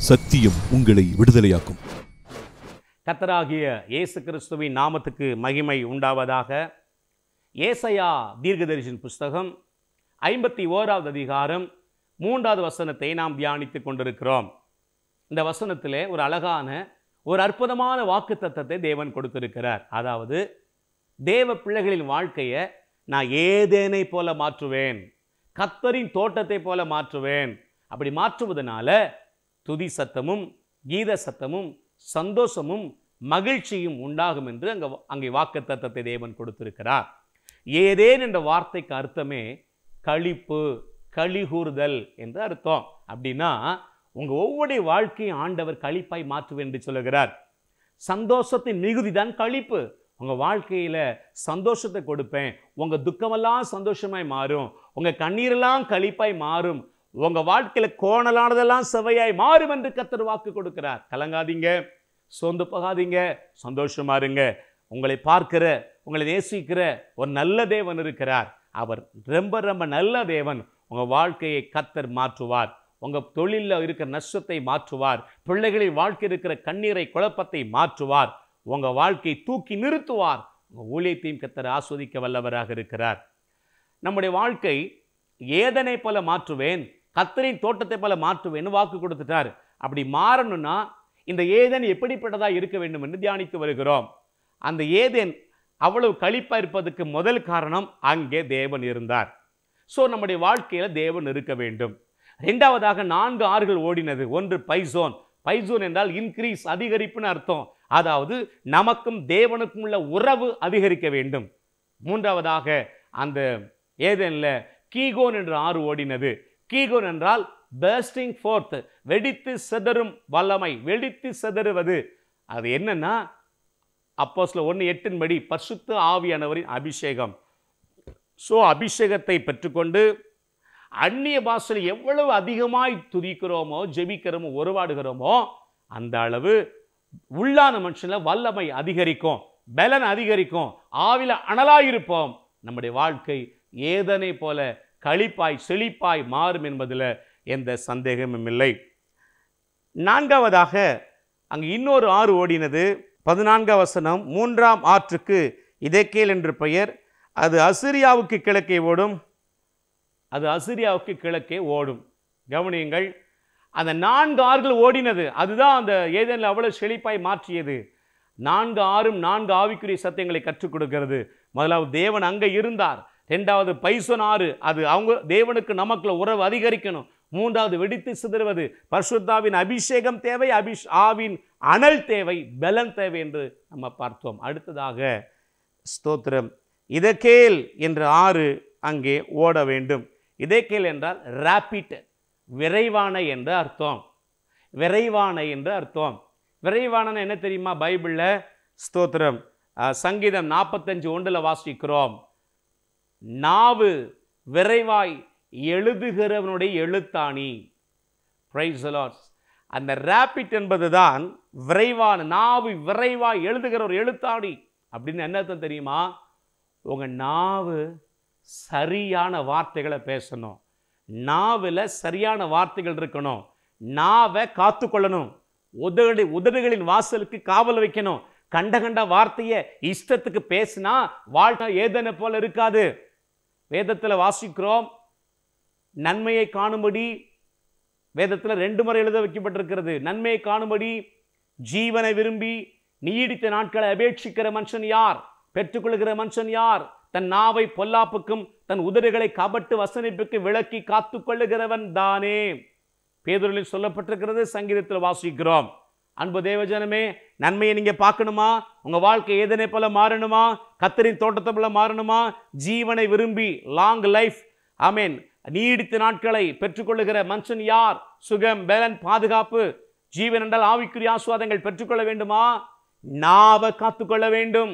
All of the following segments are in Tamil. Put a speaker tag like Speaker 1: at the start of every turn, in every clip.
Speaker 1: சத்தியம் உங்களை விடுதலையாக்கும்.
Speaker 2: கர்த்தராகிய இயேசு கிறிஸ்துவின் நாமத்துக்கு மகிமை உண்டாவதாக. ஏசாயா தீர்க்கதரிசியின் புஸ்தகம் 51வது அதிகாரம் 3வது வசனத்தை நாம் தியானித்துக் கொண்டிருக்கிறோம். இந்த வசனத்திலே ஒரு அழகான ஒரு அற்புதமான வாக்குத்தத்தத்தை தேவன் கொடுத்திருக்கிறார். அதாவது தேவ பிள்ளைகளின் வாழ்க்கையை நான் ஏதேனை போல மாற்றுவேன், கர்த்தரின் தோட்டத்தை போல மாற்றுவேன். அப்படி மாற்றுவதனால துதி சத்தமும் கீத சத்தமும் சந்தோஷமும் மகிழ்ச்சியும் உண்டாகும் என்று அங்கே வாக்குத்தத்தத்தை தேவன் கொடுத்திருக்கிறார். ஏதேன் என்ற வார்த்தைக்கு அர்த்தமே களிப்பு, களிகூறுதல் என்று அர்த்தம். அப்படின்னா உங்க ஒவ்வொரு வாழ்க்கையும் ஆண்டவர் களிப்பாய் மாற்றுவேன் என்று சொல்லுகிறார். சந்தோஷத்தின் மிகுதி தான் களிப்பு. உங்க வாழ்க்கையில சந்தோஷத்தை கொடுப்பேன், உங்க துக்கமெல்லாம் சந்தோஷமாய் மாறும், உங்க கண்ணீரெல்லாம் களிப்பாய் மாறும், உங்க வாழ்க்கையில கோணலானதெல்லாம் செவையாய் மாறும் என்று கர்த்தர் வாக்கு கொடுக்கிறார். கலங்காதீங்க, சோர்ந்து போகாதீங்க, சந்தோஷமா இருங்க. உங்களை பார்க்கிற, உங்களை நேசிக்கிற ஒரு நல்ல தேவன் இருக்கிறார். அவர் ரொம்ப ரொம்ப நல்ல தேவன். உங்க வாழ்க்கையை கர்த்தர் மாற்றுவார். உங்க தொழிலில் இருக்கிற நஷ்டத்தை மாற்றுவார். பிள்ளைகளின் வாழ்க்கை இருக்கிற கண்ணீரை, குழப்பத்தை மாற்றுவார். உங்க வாழ்க்கையை தூக்கி நிறுத்துவார். உங்க ஊழியத்தையும் கர்த்தர் ஆஸ்வதிக்க வல்லவராக இருக்கிறார். நம்முடைய வாழ்க்கை ஏதனை போல மாற்றுவேன், கர்த்தரின் தோட்டத்தை போல மாற்றுவேன்னு வாக்கு கொடுத்துட்டார். அப்படி மாறணும்னா இந்த ஏதேன் எப்படிப்பட்டதா இருக்க வேண்டும் என்று தியானித்து வருகிறோம். அந்த ஏதேன் அவ்வளவு களிப்பா இருப்பதற்கு முதல் காரணம் அங்கே தேவன் இருந்தார். ஸோ நம்முடைய வாழ்க்கையில தேவன் இருக்க வேண்டும். இரண்டாவதாக 4 ஆறுகள் ஓடினது. ஒன்று பைசோன். பைசோன் என்றால் இன்க்ரீஸ், அதிகரிப்புன்னு அர்த்தம். அதாவது நமக்கும் தேவனுக்கும் உள்ள உறவு அதிகரிக்க வேண்டும். மூன்றாவதாக அந்த ஏதேன்ல கீகோன் என்ற ஆறு ஓடினது. கீகோன் என்றால் பர்ஸ்டிங் ஃபோர்த், வெடித்து சிதறும் வல்லமை, வெடித்து சிதறுவது. அது என்னன்னா அப்போஸ்தலர் 1:8 படி பரிசுத்த ஆவியானவரின் அபிஷேகம். ஸோ அபிஷேகத்தை பெற்றுக்கொண்டு அந்நிய பாஷையில் எவ்வளவு அதிகமாய் துதிக்கிறோமோ, ஜெபிக்கிறோமோ, உருவாடுகிறோமோ அந்த அளவு உள்ளான மனுஷனில் வல்லமை அதிகரிக்கும், பலன் அதிகரிக்கும், ஆவில அனலாயிருப்போம். நம்முடைய வாழ்க்கை ஏதனை போல களிப்பாய் செழிப்பாய் மாறும் என்பதில் எந்த சந்தேகமும் இல்லை. நான்காவதாக அங்கு இன்னொரு ஆறு ஓடினது. 14 வசனம். 3ஆம் ஆற்றுக்கு இதேக்கேல் என்று பெயர், அது அசிரியாவுக்கு கிழக்கே ஓடும், அது அசிரியாவுக்கு கிழக்கே ஓடும். கவனியுங்கள், அந்த 4 ஆறுகள் ஓடினது. அதுதான் அந்த ஏதேனில் அவ்வளவு செழிப்பாய் மாற்றியது. 4 ஆறும் 4 ஆவிக்குரிய சத்தியங்களை கற்றுக் கொடுக்கிறது. முதலாவது தேவன் அங்கே இருந்தார். இரண்டாவது பைசோன் ஆறு, அது அவங்க தேவனுக்கு நமக்குள்ள உறவு அதிகரிக்கணும். மூன்றாவது வெடித்து சிதறுவது, பரிசுத்தாவின் அபிஷேகம் தேவை, ஆவின் அனல் தேவை, பலன் தேவை என்று நம்ம பார்த்தோம். அடுத்ததாக ஸ்தோத்திரம், இதேக்கேல் என்ற ஆறு அங்கே ஓட வேண்டும். இதேக்கேல் என்றால் ராபிட், விரைவான என்று அர்த்தம். விரைவான என்று அர்த்தம். விரைவான என்ன தெரியுமா? பைபிளில் ஸ்தோத்திரம் சங்கீதம் 45:1 வாசிக்கிறோம், நாவு விரைவாய் எழுதுகிறவனுடைய எழுத்தாணி. Praise the Lord. அந்த ராபிட் என்பதுதான் விரைவான, நாவு விரைவாய் எழுதுகிற ஒரு எழுத்தாணி. அப்படின்னு என்ன அர்த்தம் தெரியுமா? உங்க நாவு சரியான வார்த்தைகளை பேசணும், நாவில் சரியான வார்த்தைகள் இருக்கணும், நாவை காத்துக்கொள்ளணும், உதடுகளின் வாசலுக்கு காவல் வைக்கணும். கண்ட வார்த்தையை இஷ்டத்துக்கு பேசினா வாழ்க்கை ஏதனை போல இருக்காது. வேதத்தில் வாசிக்கிறோம், நன்மையை காணும்படி வேதத்தில் 2 முறை எழுத வைக்கப்பட்டிருக்கிறது. நன்மையை காணும்படி, ஜீவனை விரும்பி நீடித்த நாட்களை அபேட்சிக்கிற மனுஷன் யார்? பெற்றுக்கொள்கிற மனுஷன் யார்? தன் நாவை பொல்லாப்புக்கும் தன் உதடுகளை கபட்டு வசனிப்புக்கு விளக்கி காத்து கொள்ளுகிறவன் தானே. பேதுருவில் சொல்லப்பட்டிருக்கிறது, சங்கீதத்தில் வாசிக்கிறோம். அன்பு தேவஜனமே, நன்மையை நீங்க பார்க்கணுமா? உங்க வாழ்க்கை ஏதனை போல மாறணுமா? கர்த்தரின் தோட்டத்தை போல மாறணுமா? ஜீவனை விரும்பி, லாங் லைஃப், ஆமென், நீடித்த நாட்களை பெற்றுக்கொள்ளுகிற மனுஷன் யார்? சுகம், பலன், பாதுகாப்பு, ஜீவன் என்றால் ஆவிக்குரிய ஆசீர்வாதங்கள் பெற்றுக்கொள்ள வேண்டுமா? நாவை காத்துக்கொள்ள வேண்டும்.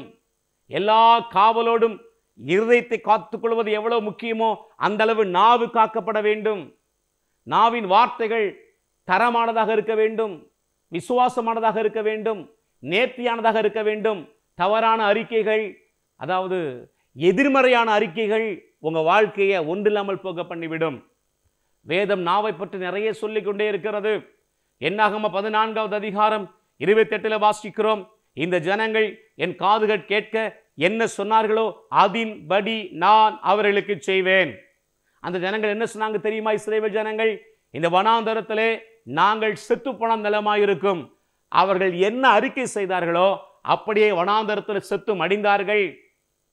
Speaker 2: எல்லா காவலோடும் இருதயத்தை காத்துக்கொள்வது எவ்வளவு முக்கியமோ அந்த அளவு நாவு காக்கப்பட வேண்டும். நாவின் வார்த்தைகள் தரமானதாக இருக்க வேண்டும், விசுவாசமானதாக இருக்க வேண்டும், நேர்த்தியானதாக இருக்க வேண்டும். தவறான அறிக்கைகள், அதாவது எதிர்மறையான அறிக்கைகள் உங்க வாழ்க்கையை ஒன்றில்லாமல் போக பண்ணிவிடும். வேதம் நாவை பற்றி நிறைய சொல்லிக் கொண்டே இருக்கிறது. என்னாகம 14வது அதிகாரம் 28 வாசிக்கிறோம், இந்த ஜனங்கள் என் காதுகள் கேட்க என்ன சொன்னார்களோ அதின்படி நான் அவர்களுக்கு செய்வேன். அந்த ஜனங்கள் என்ன சொன்னாங்க தெரியுமா? இஸ்ரவேல் ஜனங்கள், இந்த வனாந்தரத்திலே நாங்கள் செத்து போன நிலமாயிருக்கும். அவர்கள் என்ன அறிக்கை செய்தார்களோ அப்படியே வனாந்தரத்தில் செத்து மடிந்தார்கள்.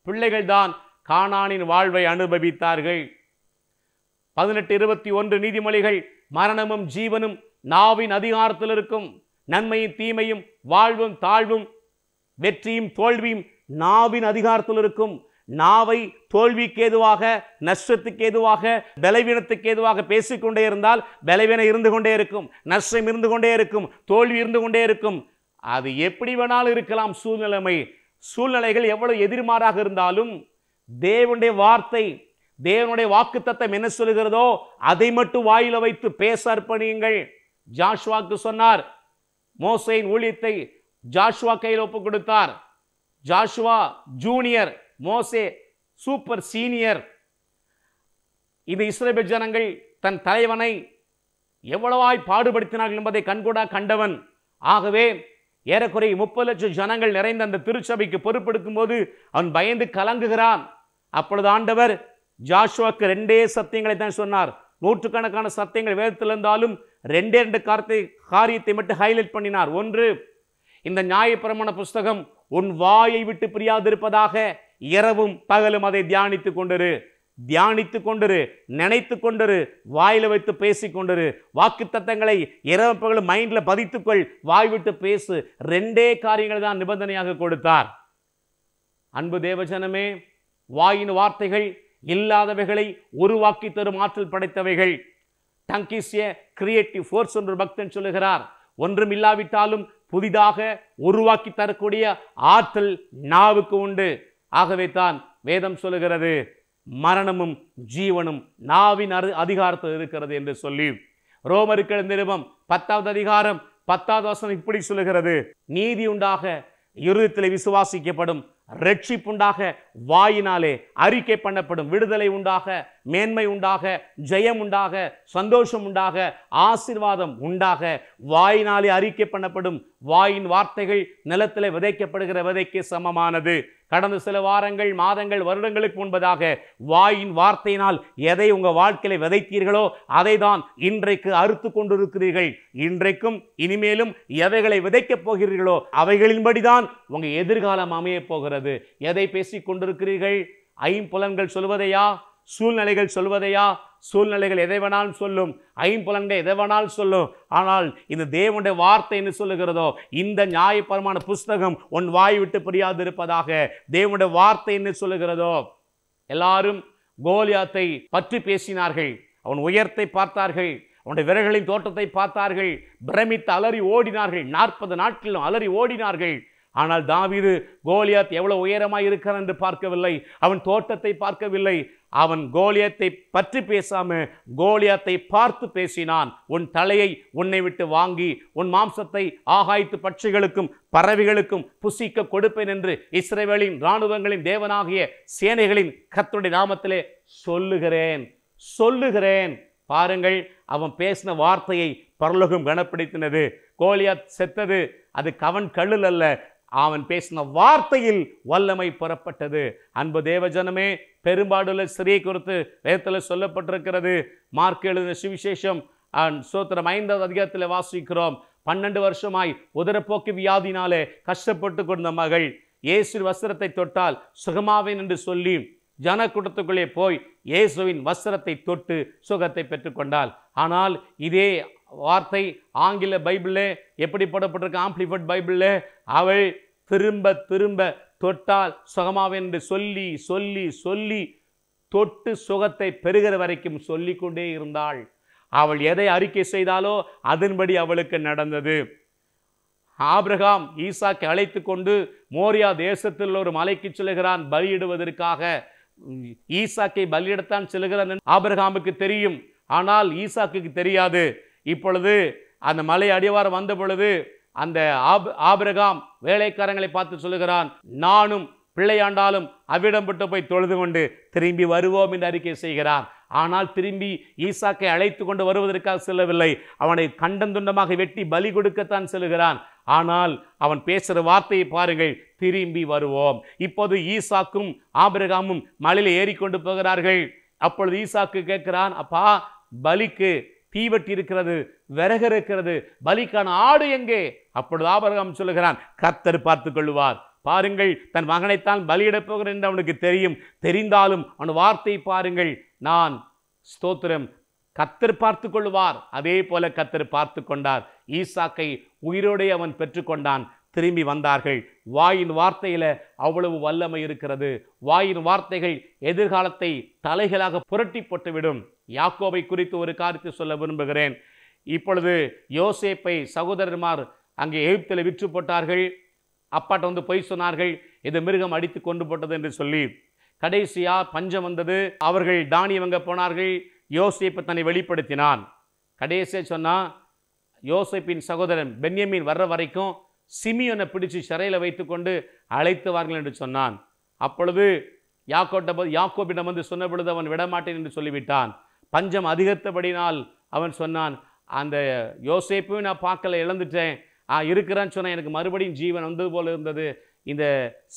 Speaker 2: பிள்ளைகள் தான் கானானின் வாழ்வை அனுபவித்தார்கள். 18:21 நீதிமொழிகள், மரணமும் ஜீவனும் நாவின் அதிகாரத்தில் இருக்கும். நன்மையும் தீமையும் வாழ்வும் தாழ்வும் வெற்றியும் தோல்வியும் நாவின் அதிகாரத்தில் இருக்கும். நாவை தோல்விக்கு ஏதுவாக, நஷ்டத்துக்கு ஏதுவாக, பலவீனத்துக்கு ஏதுவாக பேசிக்கொண்டே இருந்தால் பலவீனம் இருந்து கொண்டே இருக்கும், நஷ்டம் இருந்து கொண்டே இருக்கும், தோல்வி இருந்து கொண்டே இருக்கும். அது எப்படி வேணாலும் இருக்கலாம். சூழ்நிலைகள் எவ்வளவு எதிர்மாறாக இருந்தாலும் தேவனுடைய வார்த்தை, தேவனுடைய வாக்குத்தத்தம் என்ன சொல்லுகிறதோ அதை மட்டும் வாயில வைத்து பேச அர்ப்பணியுங்கள். ஜாஷுவாக்கு சொன்னார், மோசேயின் ஊழியத்தை ஜாஷுவா கையில் ஒப்பு கொடுத்தார். ஜாஷுவா ஜூனியர், மோசே சூப்பர் சீனியர். இந்த இஸ்ரவேல் ஜனங்கள் தன் தலைவனை எவ்வளவாய் பாடுபடுத்தினார்கள் என்பதை கண்கூடா கண்டவன். ஆகவே ஏறக்குறைய 30 லட்சம் ஜனங்கள் நிறைந்த அந்த திருச்சபைக்கு பொறுப்பெடுக்கும் போது அவன் பயந்து கலங்குகிறான். அப்பொழுது ஆண்டவர் ஜாஷுவாக்கு 2 சத்தியங்களை தான் சொன்னார். நூற்றுக்கணக்கான சத்தியங்கள் வேதத்தில் இருந்தாலும் 2 காரியத்தை மட்டும் ஹைலைட் பண்ணினார். ஒன்று, இந்த நியாயப்பிரமாண புஸ்தகம் உன் வாயை விட்டு பிரியாதிருப்பதாக, இரவும் பகலும் அதை தியானித்துக் கொண்டிரு, நினைத்து கொண்டிரு, வாயில வைத்து பேசிக் கொண்டிரு. வாக்கு தத்தங்களை இரவு பகலும் மைண்ட்ல பதித்துக்கொள், வாய் விட்டு பேசு. 2 காரியங்களை தான் நிபந்தனையாக கொடுத்தார். அன்பு தேவஜனமே, வாயின் வார்த்தைகள் இல்லாதவைகளை உருவாக்கி தரும் ஆற்றல் படைத்தவைகள். டங்கிஸ்ய கிரியேட்டிவ் ஃபோர்ஸ் என்று பக்தன் சொல்லுகிறார். ஒன்றும் இல்லாவிட்டாலும் புதிதாக உருவாக்கி தரக்கூடிய ஆற்றல் நாவுக்கு உண்டு. ஆகவே தான் வேதம் சொல்லுகிறது, மரணமும் ஜீவனும் நாவின் அதிகாரத்தில் இருக்கிறது என்று சொல்லி. ரோமருக்கு எழுதிய நிருபம் 10வது அதிகாரம் 10வது வசனம் இப்படி சொல்லுகிறது, நீதி உண்டாக இருதயத்தில் விசுவாசிக்கப்படும், ரட்சிப்புண்டாக வாயினாலே அறிக்கை பண்ணப்படும், விடுதலை உண்டாக, மேன்மை உண்டாக, ஜெயம் உண்டாக, சந்தோஷம் உண்டாக, ஆசீர்வாதம் உண்டாக வாயினாலே அறிக்கை பண்ணப்படும். வாயின் வார்த்தைகள் நிலத்திலே விதைக்கப்படுகிற விதைக்கு சமமானது. கடந்த சில வாரங்கள், மாதங்கள், வருடங்களுக்கு முன்பதாக வாயின் வார்த்தையினால் எதை உங்க வாழ்க்கையில விதைத்தீர்களோ அதை தான் இன்றைக்கு அறுத்து கொண்டிருக்கிறீர்கள். இன்றைக்கும் இனிமேலும் எவைகளை விதைக்கப் போகிறீர்களோ அவைகளின்படிதான் உங்க எதிர்காலம் அமைய போகிறது. எதை பேசிக் கொண்டிருக்கிறீர்கள்? ஐம்புலன்கள் சொல்வதையா? சூழ்நிலைகள் சொல்வதையா? சூழ்நிலைகள் எதை வேணாலும் சொல்லும், ஐம்புலன்கள் எதை வேணாலும் சொல்லும். ஆனால் இந்த தேவனுடைய வார்த்தை என்ன சொல்லுகிறதோ, இந்த நியாயப்பிரமாண புஸ்தகம் உன் வாய் விட்டு பிரியாது இருப்பதாக தேவனுடைய வார்த்தை என்ன சொல்லுகிறதோ. எல்லாரும் கோலியாத்தை பற்றி பேசினார்கள். அவன் உயரத்தை பார்த்தார்கள், அவனுடைய விரல்களின் தோற்றத்தை பார்த்தார்கள், பிரமித்து அலறி ஓடினார்கள். 40 நாட்களிலும் அலறி ஓடினார்கள். ஆனால் தாவீது கோலியாத் எவ்வளவு உயரமாய் இருக்கிறான் என்று பார்க்கவில்லை, அவன் தோட்டத்தை பார்க்கவில்லை. அவன் கோலியாத்தை பற்றி பேசாம கோலியாத்தை பார்த்து பேசினான். உன் தலையை உன்னை விட்டு வாங்கி உன் மாம்சத்தை ஆகாயத்து பட்சிகளுக்கும் பறவைகளுக்கும் புசிக்க கொடுப்பேன் என்று இஸ்ரவேலின் இராணுவங்களின் தேவனாகிய சேனைகளின் கர்த்தருடைய நாமத்திலே சொல்லுகிறேன். பாருங்கள், அவன் பேசின வார்த்தையை பரலோகம் கனப்படுத்தினது. கோலியாத் செத்தது அது கவன் கல்லில் அல்ல, அவன் பேசின வார்த்தையில் வல்லமை புறப்பட்டது. அன்பு தேவஜனமே, பெரும்பாடுள்ள ஸ்திரியை குறித்து வேதத்தில் சொல்லப்பட்டிருக்கிறது. மார்க் எழுதின சுவிசேஷம் ஸ்தோத்திரம் 5வது அதிகாரத்தில் வாசிக்கிறோம். 12 வருஷமாய் உதரப்போக்கு வியாதினாலே கஷ்டப்பட்டு கொண்ட மகள் இயேசு வஸ்திரத்தை தொட்டால் சுகமாவேன் என்று சொல்லி ஜனக்கூட்டத்துக்குள்ளே போய் இயேசுவின் வஸ்திரத்தை தொட்டு சுகத்தை பெற்றுக்கொண்டாள். ஆனால் இதே வார்த்தை ஆங்கில பைபிளில் எப்படி போடப்பட்டிருக்கு? ஆம்ப்ளிஃபைட் பைபிளில் அவள் திரும்ப திரும்ப தொட்டால் சுகமாவேன் என்று சொல்லி சொல்லி சொல்லி தொட்டு சுகத்தை பெறுகிற வரைக்கும் சொல்லிக்கொண்டே இருந்தாள். அவள் எதை அறிக்கை செய்தாலோ அதன்படி அவளுக்கு நடந்தது. ஆபிரகாம் ஈசாக்கை அழைத்து கொண்டு மோரியா தேசத்தில் ஒரு மலைக்கு செல்கிறான் பலியிடுவதற்காக. ஈசாக்கை பலியிடத்தான் செல்கிறான் ஆபிரகாமுக்கு தெரியும், ஆனால் ஈசாக்குக்கு தெரியாது. இப்பொழுது அந்த மலை அடிவாரம் வந்த பொழுது அந்த ஆபிரகாம் வேலைக்காரங்களை பார்த்து சொல்லுகிறான், நானும் பிள்ளையாண்டாலும் அவ்விடம் விட்டு போய் தொழுது கொண்டு திரும்பி வருவோம் என்று அறிக்கை செய்கிறார். ஆனால் திரும்பி ஈசாக்கை அழைத்து கொண்டு வருவதற்காக செல்லவில்லை. அவனை கண்டந்துண்டமாக வெட்டி பலி கொடுக்கத்தான் செல்கிறான். ஆனால் அவன் பேசுகிற வார்த்தையை பாருங்கள், திரும்பி வருவோம். இப்போது ஈசாக்கும் ஆபிரகாமும் மலையில ஏறிக்கொண்டு போகிறார்கள். அப்பொழுது ஈசாக்கு கேட்கிறான், அப்பா பலிக்கு தீவட்டி இருக்கிறது, விறகு இருக்கிறது, பலிக்கான ஆடு எங்கே? அப்பொழுது ஆபிரகாம் சொல்லுகிறான், கர்த்தர் பார்த்து கொள்ளுவார். பாருங்கள், தன் மகனைத்தான் பலியிடப் போகிறேன் என்று அவனுக்கு தெரியும். தெரிந்தாலும் அவன் வார்த்தையை பாருங்கள், நான் ஸ்தோத்திரம் கர்த்தர் பார்த்து கொள்வார். அதே போல கர்த்தர் பார்த்து கொண்டார். ஈசாக்கை உயிரோடே அவன் பெற்றுக்கொண்டான். திரும்பி வந்தார்கள். வாயின் வார்த்தையில அவ்வளவு வல்லமை இருக்கிறது. வாயின் வார்த்தைகள் எதிர்காலத்தை தலைகளாக புரட்டி போட்டுவிடும். யாக்கோபை குறித்து ஒரு காரியத்தை சொல்ல விரும்புகிறேன். இப்பொழுது யோசேப்பை சகோதரர்மார் அங்கே எகிப்தில் விற்று போட்டார்கள். அப்பாட்ட வந்து பொய் சொன்னார்கள், இது மிருகம் அடித்து கொண்டு போட்டது என்று சொல்லி. கடைசியா பஞ்சம் வந்தது. அவர்கள் தானியம் வாங்க போனார்கள். யோசேப்பு தன்னை வெளிப்படுத்தினான். கடைசியா சொன்னா, யோசேப்பின் சகோதரன் பென்யமீன் வர்ற வரைக்கும் சிமியோனை பிடிச்சு சிறையில் வைத்துக்கொண்டு அழைத்து வார்கள் என்று சொன்னான். அப்பொழுது யாக்கோபிடம் வந்து சொன்ன பொழுது அவன் விடமாட்டேன் என்று சொல்லிவிட்டான். பஞ்சம் அதிகரித்தபடினால் அவன் சொன்னான், அந்த யோசேப்பையும் நான் பார்க்கல, இழந்துட்டேன், இருக்கிறான்னு சொன்னால் எனக்கு மறுபடியும் ஜீவன் வந்தது போல இருந்தது, இந்த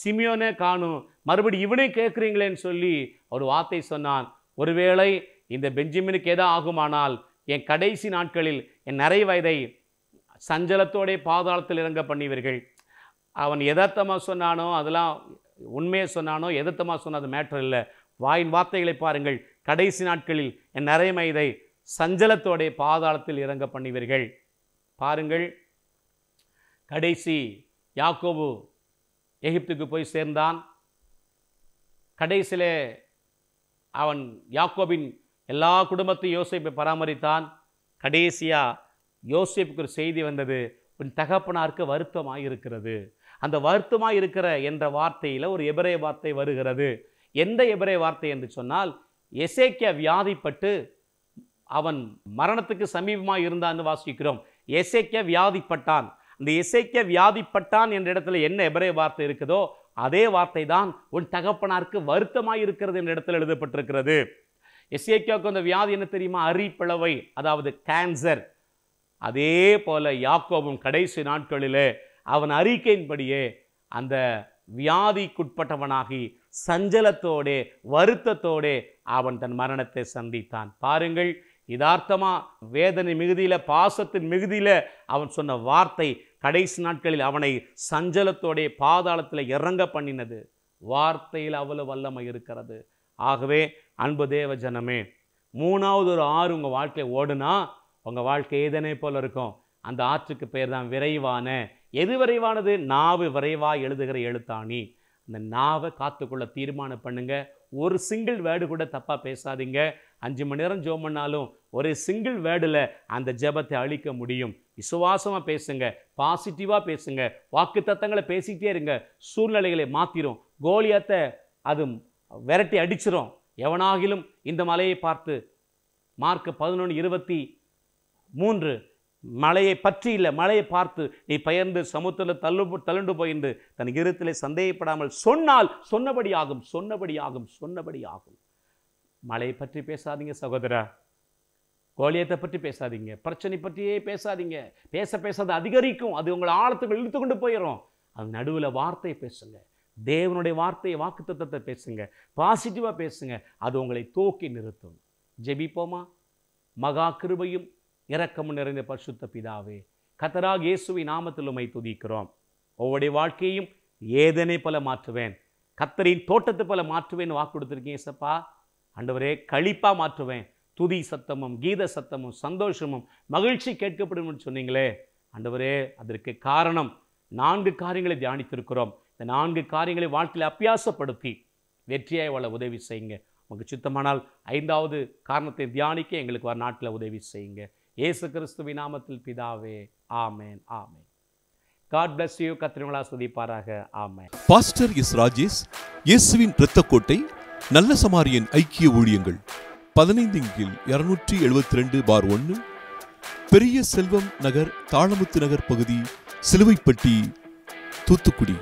Speaker 2: சிமியோனே காணும், மறுபடியும் இவனே கேட்குறீங்களேன்னு சொல்லி ஒரு வார்த்தை சொன்னான். ஒருவேளை இந்த பெஞ்சமினுக்கு எதா ஆகுமானால் என் கடைசி நாட்களில் என் நிறை வயதை சஞ்சலத்தோடைய பாதாளத்தில் இறங்க பண்ணிவீர்கள். அவன் எதார்த்தமாக சொன்னானோ, அதெல்லாம் உண்மையை சொன்னானோ, எதார்த்தமாக சொன்ன அது மேட்டர் இல்லை. வாயின் வார்த்தைகளை பாருங்கள். கடைசி நாட்களில் என் நிறை வயதை சஞ்சலத்தோடைய பாதாளத்தில் இறங்க பண்ணிவீர்கள். பாருங்கள், கடைசி யாக்கோபு எகிப்துக்கு போய் சேர்ந்தான். கடைசியிலே அவன் யாக்கோபின் எல்லா குடும்பத்தையும் யோசேப்பை பராமரித்தான். கடைசியா யோசேப்புக்கு ஒரு செய்தி வந்தது, உன் தகப்பனாருக்கு வருத்தமாய் இருக்கிறது. அந்த வருத்தமாய் இருக்கிற என்ற வார்த்தையில் ஒரு எபிரேய வார்த்தை வருகிறது. எந்த எபிரேய வார்த்தை என்று சொன்னால், எசேக்கியா வியாதிப்பட்டு அவன் மரணத்துக்கு சமீபமாக இருந்தான்னு வாசிக்கிறோம். எசேக்கியா வியாதிப்பட்டான். அந்த எசேக்கியா வியாதிப்பட்டான் என்ற இடத்துல என்ன எபிரேய வார்த்தை இருக்குதோ அதே வார்த்தை தான் உன் தகப்பனாருக்கு வருத்தமாய் இருக்கிறது என்ற இடத்துல எழுதப்பட்டிருக்கிறது. எசேக்கியாவுக்கு அந்த வியாதி என்ன தெரியுமா? அரிப்பிளவை, அதாவது கேன்சர். அதே போல யாக்கோபும் கடைசி நாட்களிலே அவன் அறிக்கையின்படியே அந்த வியாதிக்குட்பட்டவனாகி சஞ்சலத்தோடே வருத்தத்தோடே அவன் தன் மரணத்தை சந்தித்தான். பாருங்கள், யதார்த்தமா வேதனை மிகுதியில, பாசத்தின் மிகுதியில அவன் சொன்ன வார்த்தை கடைசி நாட்களில் அவனை சஞ்சலத்தோடே பாதாளத்தில் இறங்க பண்ணினது. வார்த்தையில் அவ்வளவு வல்லமை இருக்கிறது. ஆகவே அன்பு தேவ ஜனமே, மூணாவது ஒரு ஆறு உங்கள் வாழ்க்கையை ஓடுனா உங்கள் வாழ்க்கை ஏதனை போல இருக்கும். அந்த ஆற்றுக்கு பெயர் தான் விரைவான. எது விரைவானது? நாவு விரைவாக எழுதுகிற எழுத்தாணி. அந்த நாவை காத்துக்குள்ள தீர்மானம் பண்ணுங்க. ஒரு சிங்கிள் வேர்டு கூட தப்பாக பேசாதீங்க. 5 மணி நேரம் ஜெபம் பண்ணாலும் ஒரு சிங்கிள் வேர்டில் அந்த ஜெபத்தை அழிக்க முடியும். விசுவாசமாக பேசுங்க, பாசிட்டிவாக பேசுங்க, வாக்கு தத்தங்களை பேசிக்கிட்டே இருங்க. சூழ்நிலைகளை மாற்றிடும். கோலியாத்தை அது விரட்டி அடிச்சிடும். எவனாகிலும் இந்த மலையை பார்த்து, மார்க் 11:23, மலையை பற்றி இல்லை, மலையை பார்த்து நீ பெயர்ந்து சமுத்திரத்தில் தள்ளுண்டு போயின்று தன் இருத்திலே சந்தேகப்படாமல் சொன்னால் சொன்னபடி ஆகும், சொன்னபடி ஆகும், சொன்னபடி ஆகும். மலையை பற்றி பேசாதீங்க சகோதரா. கோலியத்தை பற்றி பேசாதீங்க. பிரச்சனை பற்றியே பேசாதீங்க. பேசாத அதிகரிக்கும். அது உங்களை ஆழத்துக்கு இழுத்து கொண்டு போயிடும். அது நடுவில் வார்த்தையை பேசுங்க. தேவனுடைய வார்த்தையை, வாக்குத்தத்தத்தை பேசுங்க. பாசிட்டிவாக பேசுங்க. அது உங்களை தூக்கி நிறுத்தும். ஜெபிப்போமா? மகா கிருபையும் இரக்கமும் நிறைந்த பரிசுத்த பிதாவே, கர்த்தராகிய இயேசுவின் நாமத்தில் உம்மை துதிக்கிறோம். ஒவ்வொரு வாழ்க்கையும் ஏதனை போல மாற்றுவேன், கர்த்தரின் தோட்டத்தை போல மாற்றுவேன் வாக்கு கொடுத்துருக்கீங்க சப்பா. ஆண்டவரே, களிப்பா மாற்றுவேன். துதி சத்தமும் கீத சத்தமும் சந்தோஷமும் மகிழ்ச்சி கேட்கப்படும் சொன்னீங்களே ஆண்டவரே, அதற்கு காரணம் 4 காரியங்களை தியானித்திருக்கிறோம். இந்த 4 காரியங்களை வாழ்க்கையில் அபியாசப்படுத்தி வெற்றியாய் வாழ உதவி செய்யுங்க. உங்களுக்கு சித்தமானால் 5வது காரணத்தை தியானிக்க எங்களுக்கு வர நாட்டில் உதவி செய்யுங்க. இயேசு கிறிஸ்துவின் நாமத்தில் பிதாவே, ஆமென், ஆமென். God bless you. கர்த்தர் ஆசீர்வதிப்பாராக. ஆமென்.
Speaker 1: Pastor S. ராஜேஷ், இயேசுவின் இரத்தக்கோட்டை, நல்ல சமாரியன் ஐக்கிய ஊழியங்கள், 15/272/1, பெரிய செல்வம் நகர், தாளமுத்து நகர் பகுதி, சிலுவைப்பட்டி, தூத்துக்குடி.